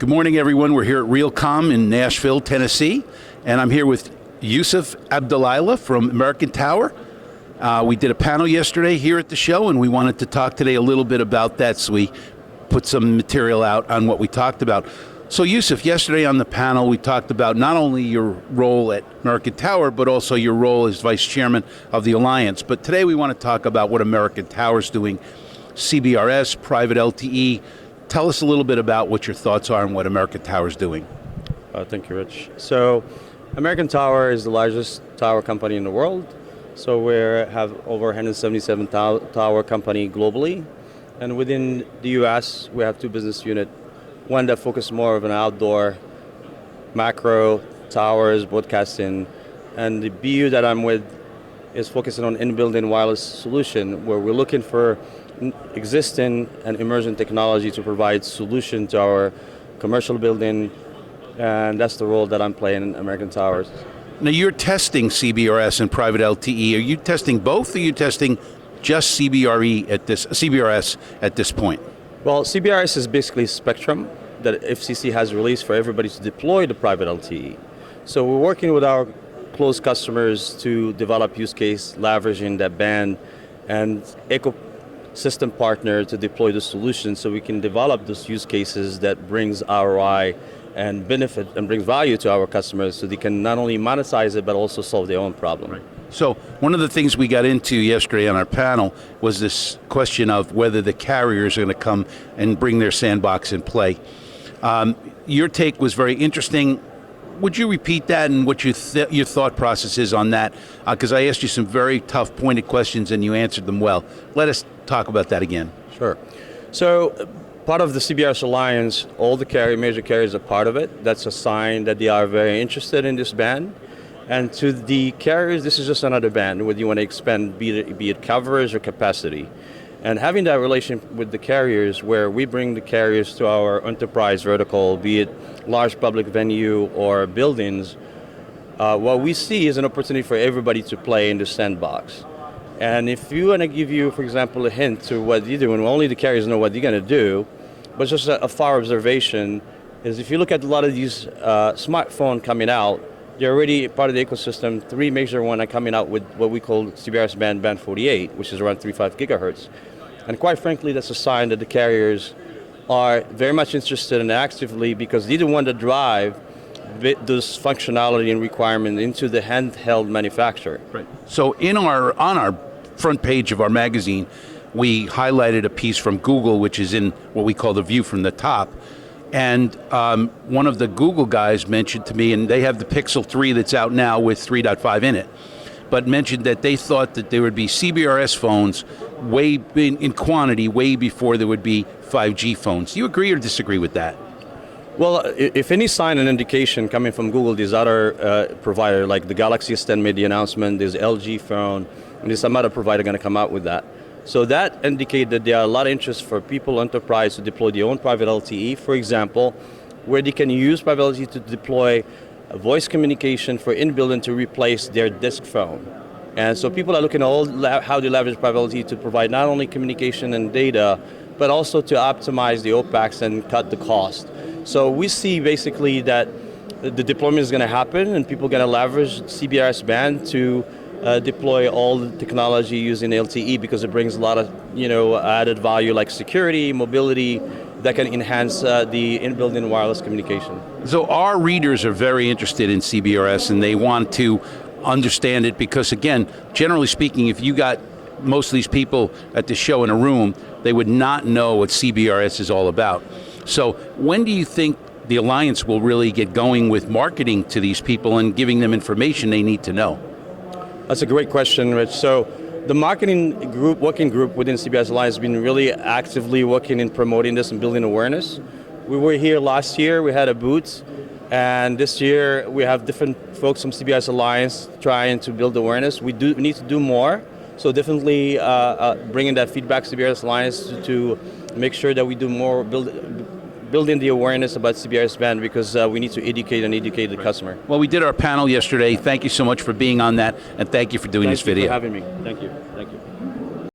Good morning, everyone. We're here at Realcomm in Nashville, Tennessee, and I'm here with Youssef Abdelilah from American Tower. We did a panel yesterday here at the show, and we wanted to talk today a little bit about that, so we put some material out on what we talked about. So, Youssef, yesterday on the panel, we talked about not only your role at American Tower, but also your role as vice chairman of the Alliance. But today we want to talk about what American Tower's doing, CBRS, private LTE. Tell us a little bit about what your thoughts are on what American Tower is doing. Thank you, Rich. So, American Tower is the largest tower company in the world. So we have over 177 tower company globally. And within the US, we have two business units. One that focuses more of an outdoor, macro, towers, broadcasting. And the BU that I'm with is focusing on in-building wireless solution, where we're looking for existing and emerging technology to provide solution to our commercial building, and that's the role that I'm playing in American Towers. Now you're testing CBRS and private LTE. Are you testing both, or are you testing just CBRS at this point? Well, CBRS is basically spectrum that FCC has released for everybody to deploy the private LTE. So we're working with our close customers to develop use case, leveraging that band, and ecosystem partner to deploy the solution so we can develop those use cases that brings ROI and benefit and brings value to our customers so they can not only monetize it but also solve their own problem. Right. So one of the things we got into yesterday on our panel was this question of whether the carriers are going to come and bring their sandbox in play. Your take was very interesting. Would you repeat that and what your thought process is on that? Because I asked you some very tough, pointed questions and you answered them well. Let us talk about that again. Sure. So part of the CBRS Alliance, all the major carriers are part of it. That's a sign that they are very interested in this band. And to the carriers, this is just another band, whether you want to expand, be it coverage or capacity. And having that relationship with the carriers where we bring the carriers to our enterprise vertical, be it large public venue or buildings, what we see is an opportunity for everybody to play in the sandbox. And if you want to give you, for example, a hint to what you're doing, only the carriers know what you're going to do, but just a far observation is if you look at a lot of these smartphones coming out, they're already part of the ecosystem. Three major ones are coming out with what we call CBRS band 48, which is around 3.5 gigahertz. And quite frankly, that's a sign that the carriers are very much interested in actively because they're the one that drive this functionality and requirement into the handheld manufacturer. Right. So on our front page of our magazine, we highlighted a piece from Google, which is in what we call the view from the top. And one of the Google guys mentioned to me, and they have the Pixel 3 that's out now with 3.5 in it, but mentioned that they thought that there would be CBRS phones way in quantity way before there would be 5G phones. Do you agree or disagree with that? Well, if any sign and indication coming from Google, these other provider like the Galaxy S10 made the announcement, there's LG phone, and there's some other provider going to come out with that. So that indicates that there are a lot of interest for people, enterprise, to deploy their own private LTE, for example, where they can use private LTE to deploy voice communication for in-building to replace their disk phone. And so people are looking at how to leverage private LTE to provide not only communication and data, but also to optimize the OpEx and cut the cost. So we see basically that the deployment is going to happen and people are going to leverage CBRS band to deploy all the technology using LTE because it brings a lot of added value like security, mobility that can enhance the in-building wireless communication. So our readers are very interested in CBRS and they want to understand it because, again, generally speaking, if you got most of these people at the show in a room, they would not know what CBRS is all about. So when do you think the Alliance will really get going with marketing to these people and giving them information they need to know? That's a great question, Rich. So the marketing group, working group within CBRS Alliance has been really actively working in promoting this and building awareness. We were here last year, we had a booth, and this year we have different folks from CBRS Alliance trying to build awareness. We need to do more, so definitely bringing that feedback to CBRS Alliance to make sure that we do more, building the awareness about CBRS band because we need to educate the customer. Well, we did our panel yesterday. Thank you so much for being on that, and thank you for doing this video. Thank you for having me. Thank you.